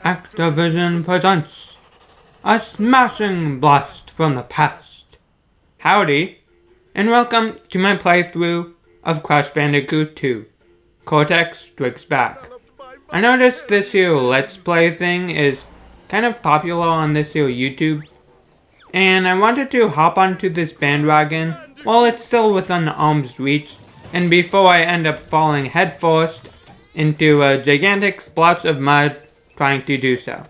Activision presents a smashing blast from the past. Howdy, and welcome to my playthrough of Crash Bandicoot 2, Cortex Strikes Back. I noticed this here Let's Play thing is kind of popular on this here YouTube, and I wanted to hop onto this bandwagon while it's still within arm's reach, and before I end up falling headfirst into a gigantic splotch of mud trying to do so.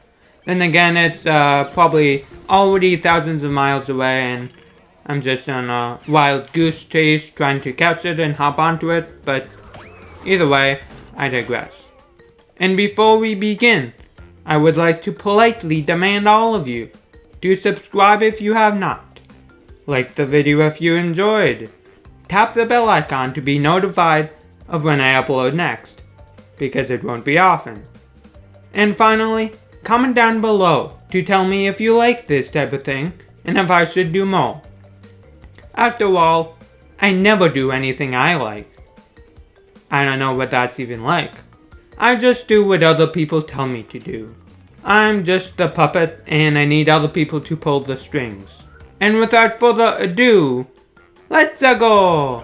Then again, it's probably already thousands of miles away and I'm just on a wild goose chase trying to catch it and hop onto it, but either way, I digress. And before we begin, I would like to politely demand all of you to subscribe if you have not. Like the video if you enjoyed. Tap the bell icon to be notified of when I upload next, because it won't be often. And finally, comment down below to tell me if you like this type of thing and if I should do more. After all, I never do anything I like. I don't know what that's even like. I just do what other people tell me to do. I'm just the puppet and I need other people to pull the strings. And without further ado, let's go!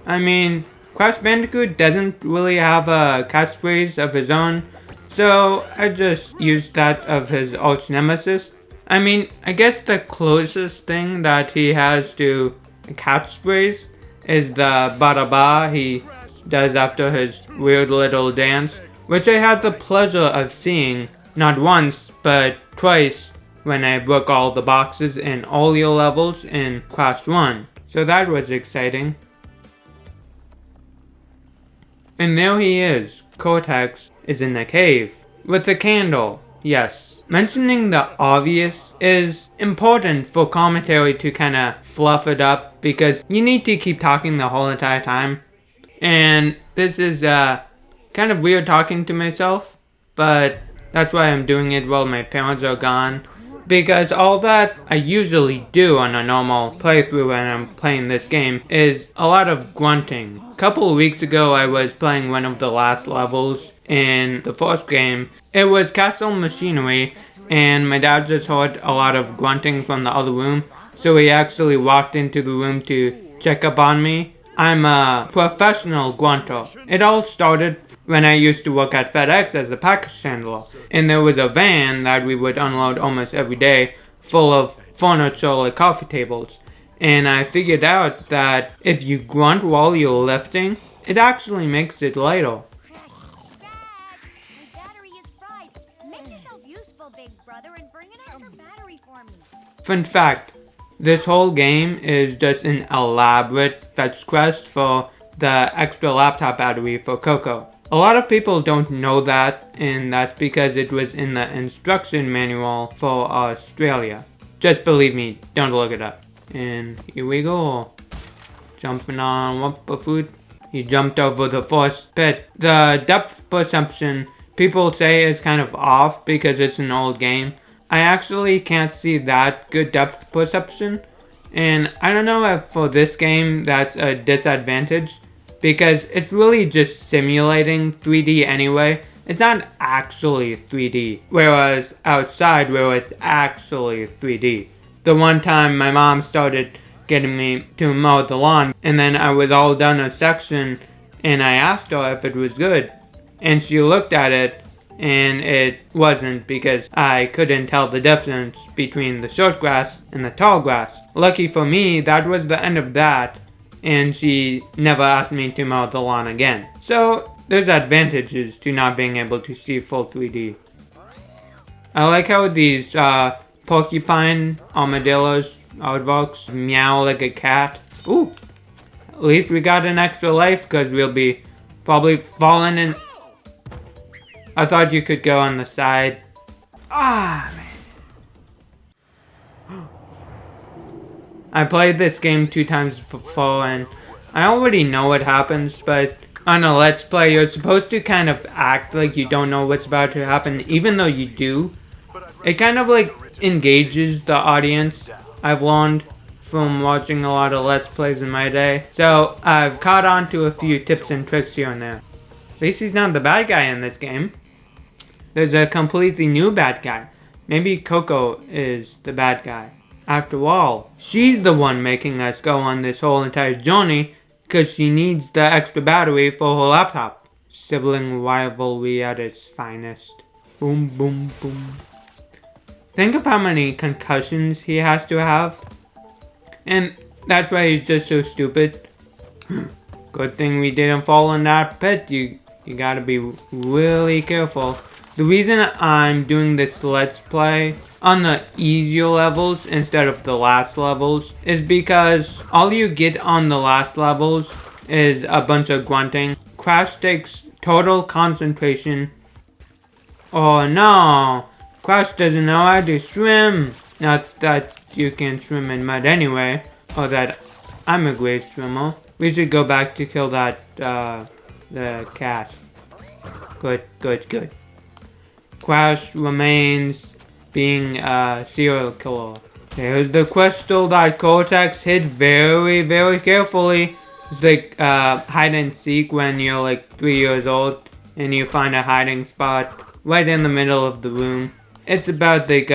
I mean, Crash Bandicoot doesn't really have a catchphrase of his own, so I just used that of his arch nemesis. I mean, I guess the closest thing that he has to a catchphrase is the ba-da-ba he does after his weird little dance, which I had the pleasure of seeing not once, but twice when I broke all the boxes in all your levels in Crash 1. So that was exciting. And there he is. Cortex is in a cave with a candle. Yes, mentioning the obvious is important for commentary to kind of fluff it up because you need to keep talking the whole entire time. And this is kind of weird talking to myself, but that's why I'm doing it while my parents are gone. Because all that I usually do on a normal playthrough when I'm playing this game is a lot of grunting. A couple of weeks ago I was playing one of the last levels in the first game. It was Castle Machinery and my dad just heard a lot of grunting from the other room. So he actually walked into the room to check up on me. I'm a professional grunter. It all started when I used to work at FedEx as a package handler, and there was a van that we would unload almost every day full of furniture like coffee tables, and I figured out that if you grunt while you're lifting, it actually makes it lighter. Dad, my battery is fried. Make yourself useful, big brother, and bring an extra battery for me. Fun fact, this whole game is just an elaborate fetch quest for the extra laptop battery for Coco. A lot of people don't know that, and that's because it was in the instruction manual for Australia. Just believe me, don't look it up. And here we go. Jumping on Wumpa Food. He jumped over the first pit. The depth perception, people say, is kind of off because it's an old game. I actually can't see that good depth perception. And I don't know if for this game that's a disadvantage, because it's really just simulating 3D anyway. It's not actually 3D. Whereas outside where it's actually 3D. The one time my mom started getting me to mow the lawn and then I was all done a section and I asked her if it was good. And she looked at it and it wasn't because I couldn't tell the difference between the short grass and the tall grass. Lucky for me, that was the end of that. And she never asked me to mow the lawn again. So there's advantages to not being able to see full 3D. I like how these porcupine armadillos aardvarks meow like a cat. Ooh, at least we got an extra life because we'll be probably falling in. I thought you could go on the side. Ah, man. I played this game 2 times before and I already know what happens, but on a Let's Play you're supposed to kind of act like you don't know what's about to happen, even though you do. It kind of like engages the audience, I've learned from watching a lot of Let's Plays in my day. So I've caught on to a few tips and tricks here and there. At least he's not the bad guy in this game. there's a completely new bad guy. Maybe Coco is the bad guy. After all, she's the one making us go on this whole entire journey because she needs the extra battery for her laptop. Sibling rivalry at its finest. Boom, boom, boom. Think of how many concussions he has to have. And that's why he's just so stupid. Good thing we didn't fall in that pit. You gotta be really careful. The reason I'm doing this Let's Play on the easier levels instead of the last levels is because all you get on the last levels is a bunch of grunting. Crash takes total concentration. Oh no! Crash doesn't know how to swim! Not that you can swim in mud anyway, or that I'm a great swimmer. We should go back to kill that, the cat. Good, good, good. Crash remains being a serial killer. There's the crystal that Cortex hid very, very carefully. It's like hide and seek when you're like 3 years old and you find a hiding spot right in the middle of the room. It's about like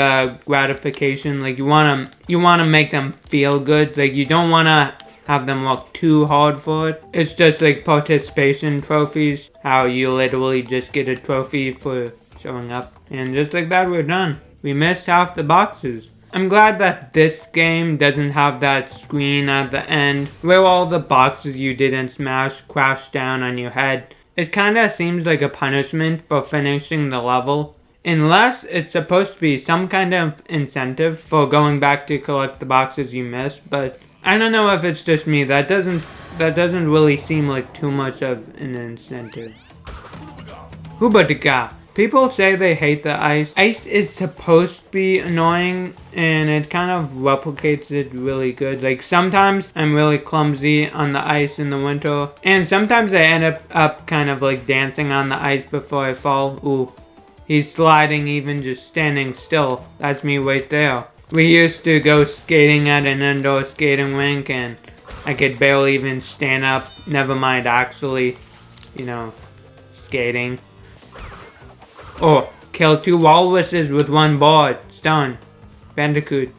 gratification. Like you wanna make them feel good. Like you don't wanna have them work too hard for it. It's just like participation trophies. How you literally just get a trophy for showing up. And just like that, we're done. We missed half the boxes. I'm glad that this game doesn't have that screen at the end where all the boxes you didn't smash crash down on your head. It kinda seems like a punishment for finishing the level. Unless it's supposed to be some kind of incentive for going back to collect the boxes you missed, but I don't know if it's just me. That doesn't really seem like too much of an incentive. Hubadika. People say they hate the ice. Ice is supposed to be annoying and it kind of replicates it really good. Like sometimes I'm really clumsy on the ice in the winter and sometimes I end up kind of like dancing on the ice before I fall. Ooh, he's sliding even just standing still. That's me right there. We used to go skating at an indoor skating rink and I could barely even stand up. Never mind actually, skating. Oh, kill 2 walruses with 1 board. Stone. Bandicoot.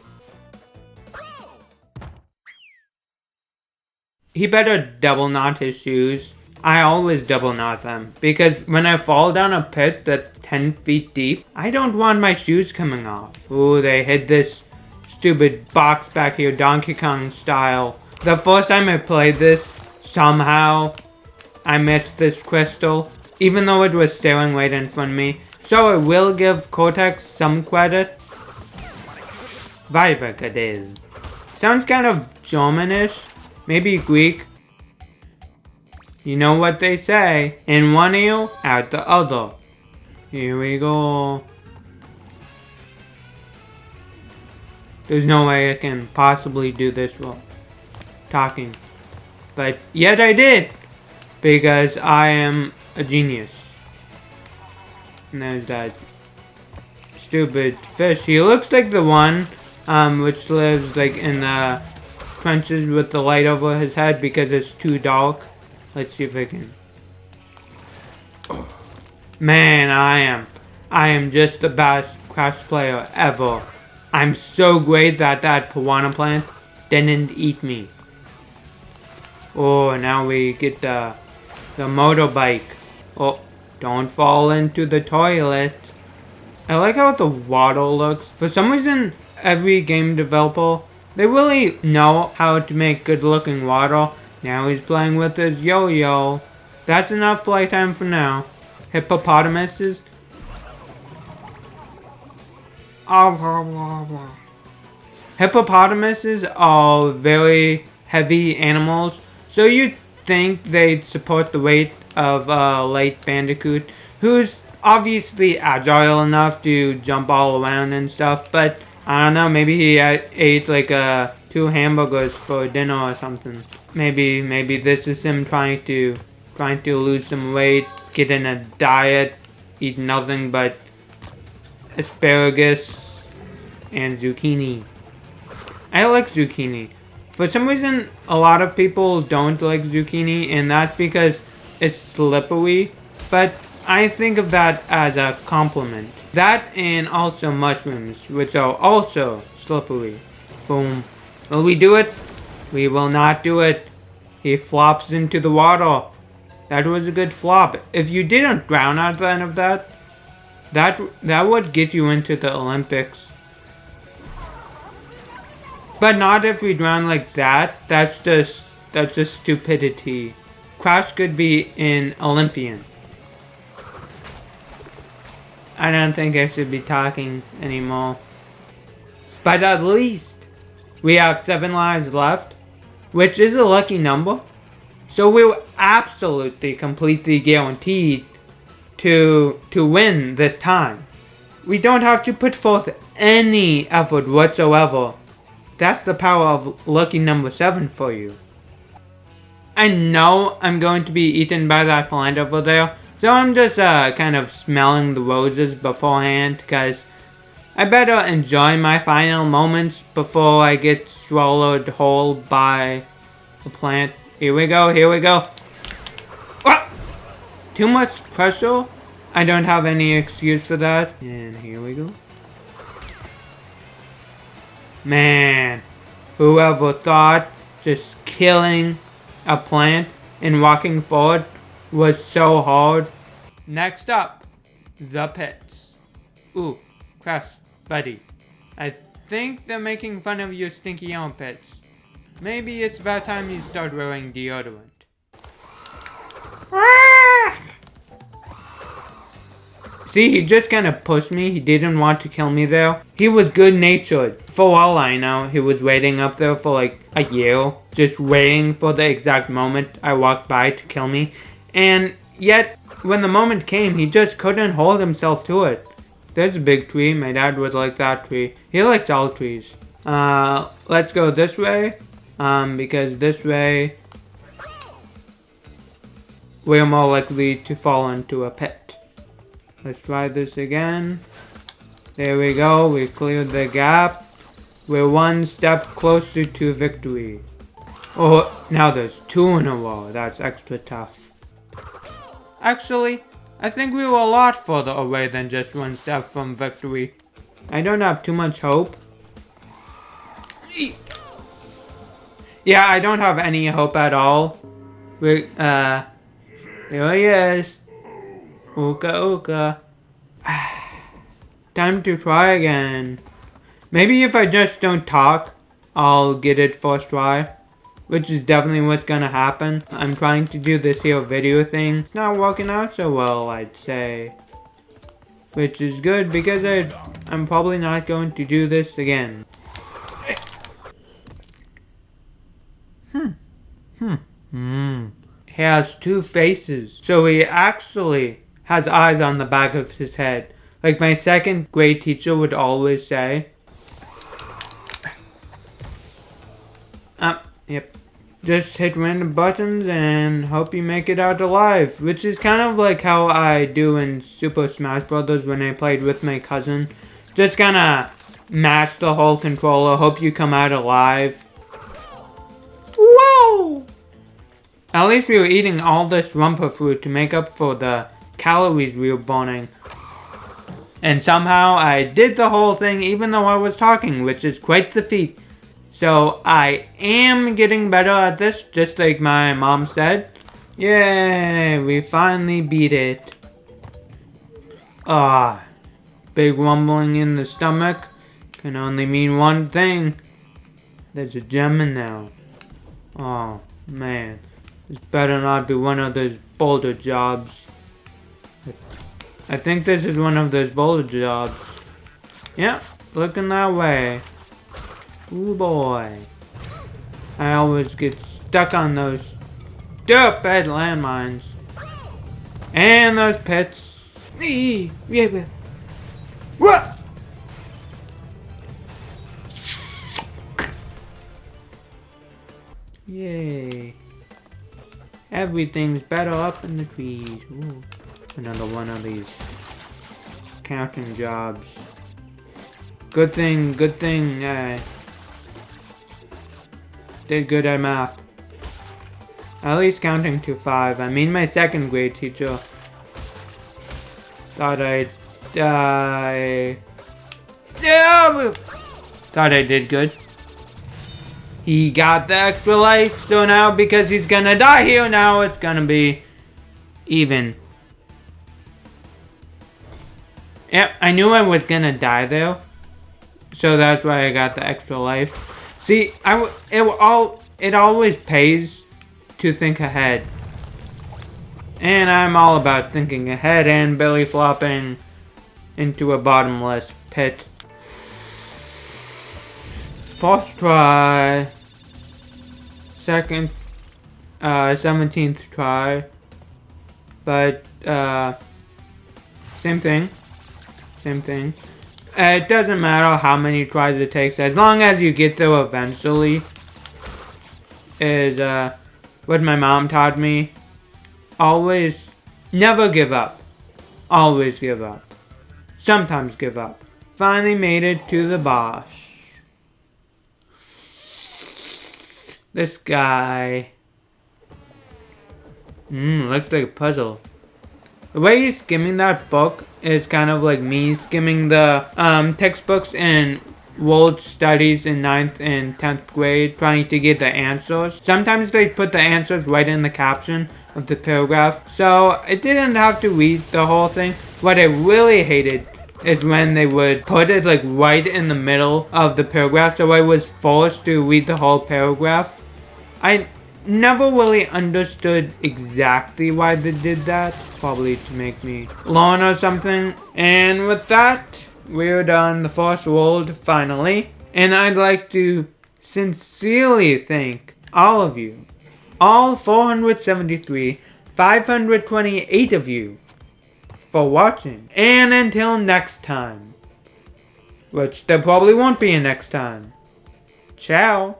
He better double knot his shoes. I always double knot them. Because when I fall down a pit that's 10 feet deep, I don't want my shoes coming off. Ooh, they hid this stupid box back here, Donkey Kong style. The first time I played this, somehow I missed this crystal. Even though it was staring right in front of me. So I will give Cortex some credit. Weiter it is. Sounds kind of Germanish, maybe Greek. You know what they say, in one ear, out the other. Here we go. There's no way I can possibly do this while talking. But yet I did, because I am a genius. And there's that stupid fish. He looks like the one which lives like in the trenches with the light over his head because it's too dark. Let's see if I can. Man, I am just the best Crash player ever. I'm so great that that piranha plant didn't eat me. Oh, now we get the motorbike. Oh. Don't fall into the toilet. I like how the water looks. For some reason, every game developer, they really know how to make good looking water. Now he's playing with his yo-yo. That's enough playtime for now. Hippopotamuses. Hippopotamuses are very heavy animals. So you'd think they'd support the weight of late Bandicoot, who's obviously agile enough to jump all around and stuff, but I don't know, maybe he ate like 2 hamburgers for dinner or something. Maybe this is him trying to lose some weight, get in a diet, eat nothing but asparagus and zucchini. I like zucchini. For some reason, a lot of people don't like zucchini, and that's because it's slippery, but I think of that as a compliment. That and also mushrooms, which are also slippery. Boom. Will we do it? We will not do it. He flops into the water. That was a good flop. If you didn't drown at the end of that, that would get you into the Olympics. But not if we drown like that. That's just stupidity. Crash could be an Olympian. I don't think I should be talking anymore. But at least we have 7 lives left, which is a lucky number. So we're absolutely completely guaranteed to win this time. We don't have to put forth any effort whatsoever. That's the power of lucky number 7 for you. I know I'm going to be eaten by that plant over there, so I'm just kind of smelling the roses beforehand, because I better enjoy my final moments before I get swallowed whole by the plant. Here we go, here we go. Ah! Too much pressure? I don't have any excuse for that. And here we go. Man, whoever thought just killing a plant and walking forward was so hard. Next up, the pits. Ooh, Crash, buddy. I think they're making fun of your stinky armpits. Maybe it's about time you start wearing deodorant. See, he just kind of pushed me. He didn't want to kill me there. He was good-natured. For all I know, he was waiting up there for like a year. Just waiting for the exact moment I walked by to kill me. And yet, when the moment came, he just couldn't hold himself to it. There's a big tree. My dad would like that tree. He likes all trees. Let's go this way. Because this way, we're more likely to fall into a pit. Let's try this again. There we go. We cleared the gap. We're one step closer to victory. Oh, now there's 2 in a row. That's extra tough. Actually, I think we were a lot further away than just 1 step from victory. I don't have too much hope. Yeah, I don't have any hope at all. Here he is. Ooka ooka. Time to try again. Maybe if I just don't talk, I'll get it first try. Which is definitely what's gonna happen. I'm trying to do this here video thing. It's not working out so well, I'd say. Which is good because I'm probably not going to do this again. He has 2 faces. So he actually has eyes on the back of his head. Like my 2nd grade teacher would always say. Yep. Just hit random buttons and hope you make it out alive. Which is kind of like how I do in Super Smash Bros. When I played with my cousin. Just kinda mash the whole controller, hope you come out alive. Whoa! At least we were eating all this rumpa fruit to make up for the calories we were burning. And somehow I did the whole thing even though I was talking, which is quite the feat. So I am getting better at this, just like my mom said. Yay, we finally beat it. Big rumbling in the stomach can only mean one thing. There's a gem in there. Oh man, this better not be one of those boulder jobs. I think this is one of those boulder jobs. Yep, looking that way. Ooh boy. I always get stuck on those stupid landmines. And those pits. What? Yay. Everything's better up in the trees. Ooh. Another one of these counting jobs. Good thing, did good at math. At least counting to 5. I mean, my 2nd grade teacher, Thought I'd die. Yeah! Thought I did good. He got the extra life, so now because he's gonna die here, now it's gonna be even. Yep, I knew I was gonna die there, so that's why I got the extra life. See, it always pays to think ahead, and I'm all about thinking ahead and belly flopping into a bottomless pit. First try. Second, 17th try. But, same thing. Same thing. It doesn't matter how many tries it takes, as long as you get there eventually. Is, what my mom taught me. Always, never give up. Always give up. Sometimes give up. Finally made it to the boss. This guy. Looks like a puzzle. The way he's skimming that book is kind of like me skimming the textbooks in world studies in 9th and 10th grade, trying to get the answers. Sometimes they put the answers right in the caption of the paragraph, so I didn't have to read the whole thing. What I really hated is when they would put it like right in the middle of the paragraph, so I was forced to read the whole paragraph. I never really understood exactly why they did that. Probably to make me learn or something. And with that, we're done the first world finally. And I'd like to sincerely thank all of you. All 473, 528 of you for watching. And until next time. Which there probably won't be a next time. Ciao.